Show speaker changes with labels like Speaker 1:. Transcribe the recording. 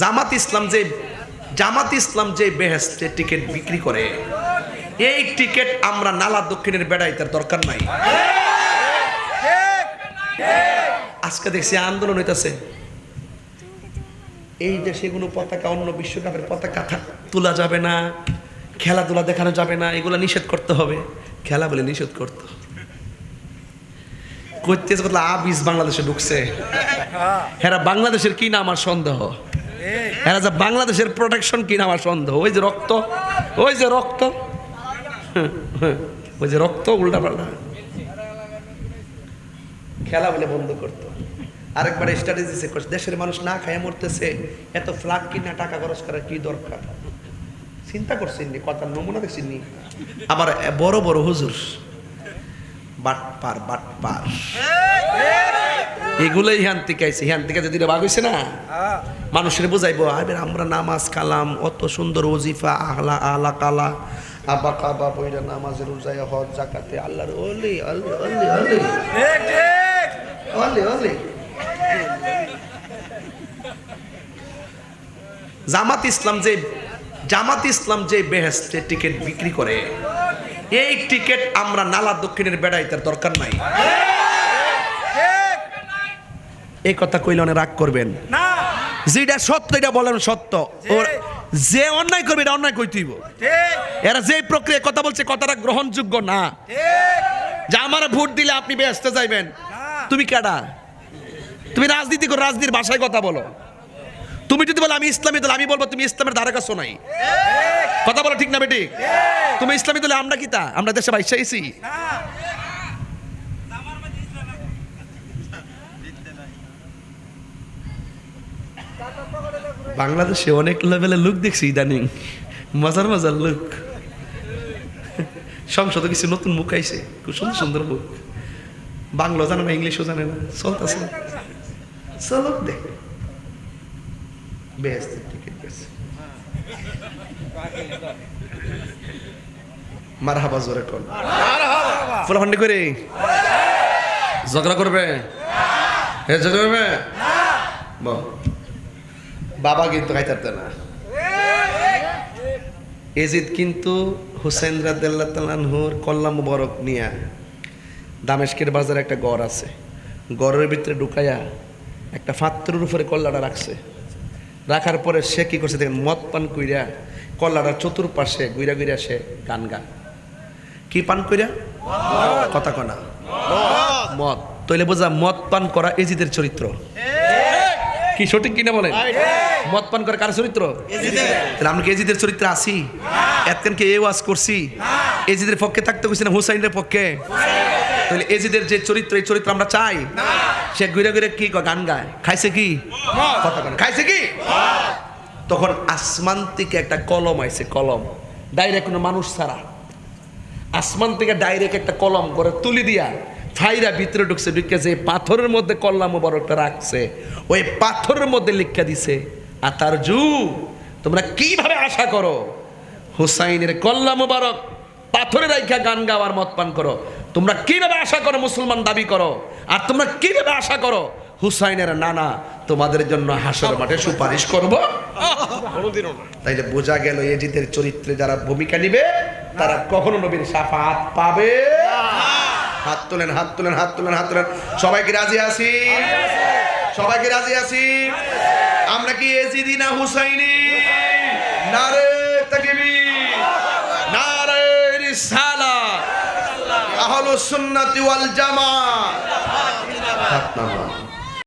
Speaker 1: জামাত ইসলাম যে বেহেশতে টিকিট বিক্রি করে, এই টিকিট আমরা নালা দক্ষিণের বেড়াইতে দরকার নাই। আজকে দেখছি আন্দোলন হইতেছে, এই দেশে কোনো পতাকা, অন্য বিশ্বকাপের পতাকা তোলা যাবে না, খেলাধুলা দেখানো যাবে না, এগুলো নিষেধ করতে হবে। খেলা বলে নিষেধ করতে করতেছে কথা আবিস বাংলাদেশে ঢুকছে। এরা বাংলাদেশের কি না আমার সন্দেহ, এরা যে বাংলাদেশের প্রোটেকশন কি না আমার সন্দেহ। ওই যে রক্ত, ওই যে রক্ত, ওই যে রক্ত উল্টা পাল্টা খেলা বলে বন্ধ করতো। আরেকবার স্ট্র্যাটেজি সে করছে, দেশের মানুষ না খায় মরতেছে, এত ফ্ল্যাগ কিনা টাকা খরচ করার কি দরকার? চিন্তা করছেননি, কথার নমুনা দেখছেননি। আবার বড় বড় হুজুর বাটপার বাটপার, এগুলোই হ্যান থেকে আইছে। হ্যান থেকে যদি বাঘ হয়েছে না, মানুষের বোঝাইবো আমরা নামাজ কালাম, অত সুন্দর ওজিফা আহলা আলা কালা আবা কাবা বইরা নামাজের রোজায় হজ জাকাতে আল্লাহর ওলি আল্লি আল্লি আল্লি আল্লি আল্লি। জামাত ইসলাম যে বেহেশতে টিকিট বিক্রি করে, এই টিকিট আমরা নালা দক্ষিণের বেড়াইতে দরকার নাই। এই কথা কইলে অনেক রাগ করবেন না, যেটা সত্য এটা বলেন সত্য। যে অন্যায় করবে এটা অন্যায় কইতেইব। এরা যে প্রক্রিয়া কথা বলছে, কথাটা গ্রহণযোগ্য না। যে আমার ভোট দিলে আপনি বেহেশতে যাইবেন, তুমি কেডা? তুমি রাজনীতি করো, রাজনীতির ভাষায় কথা বলো। তুমি যদি বলো আমি ইসলামী দল, আমি বলবো তুমি ইসলামের ধারে কাছে নাই। কথা বলো ঠিক না বেটি? তুমি ইসলামী দলে, আমরা কি তা? আমরা দেশে বাইশা আইছি? বাংলাদেশে অনেক লেভেলের লোক দেখছি ইদানিং, মজার মজার লোক। সংসদে কিছু নতুন মুখ আইছে, খুব সুন্দর সুন্দর মুখ। বাংলা জানে না, ইংলিশও জানে না, চলতেছে চলো দেখ বেহেশতের টিকিট পেয়েছে। মারহাবা জোরে কোন ফুলাফান্ডি করে ঝগড়া করবে, ঝগড়া করবে বাবা কিন্তু খাইতে না। এজিদ কিন্তু হুসেন রাদিয়াল্লাহু তাআলা আনহুর কল্লা মুবারক নিয়া দামেস্কের বাজারে একটা গড় আছে, গড়ের ভিতরে ঢুকাইয়া একটা পাত্রের উপরে কল্লাটা রাখছে। রাখার পরে সে কি করছে দেখেন, মদ পান কইরা কল্লাটার চতুর্পাশে গুইরা গুইরা সে গান গায়। কি পান কইরা? কথা কনা মদ। তইলে বোঝা মদ পান করা এজিদের চরিত্র। কি সঠিক কিনা বলেন? মদ পান করে কার চরিত্র? তাহলে আমরা কি এজিদের চরিত্রে আসি? এতক্ষণকে এ ওয়াজ করছি, এজিদের পক্ষে থাকতে কইছি না হুসাইনের পক্ষে? তাহলে এজিদের যে চরিত্র, এই চরিত্র আমরা চাই? সে ঘুরে ঘুরে কি গান গায়, খাইছে কি? খাইছে কি? তখন আসমান থেকে একটা কলম আইছে, কলম ডাইরেক্ট, কোনো মানুষ ছাড়া আসমান থেকে ডাইরেক্ট একটা কলম করে তুলি দিয়া ফাইরা ভিতরে ঢুকছে। ঢুকে যে পাথরের মধ্যে কল্লা মুবারকটা রাখছে, ওই পাথরের মধ্যে লিখা দিছে আতার জু, তোমরা কিভাবে আশা করো হুসাইনের কল্লা মুবারক পাথরে রাইখা গান গাওয়ার মদ পান করো? তোমরা কিভাবে আশা করো মুসলমান দাবি করো, আর তোমরা কিভাবে আশা করো হুসাইনের নানা তোমাদের জন্য হাসর মাঠে সুপারিশ করবো? তাইলে বোঝা গেল এজিদের চরিত্রে যারা ভূমিকা নিবে তারা কখনো নবীর শাফাত পাবে। হাত তোলেন, হাত তোলেন, হাত তোলেন, হাত তোলেন। সবাইকে রাজি আছি? সবাইকে রাজি আছি? আমরা কি এজিদি না হুসাইনি? নারে তাকবীর, নারে রিসালাত, আহলুস সুন্নাতি ওয়াল জামাত।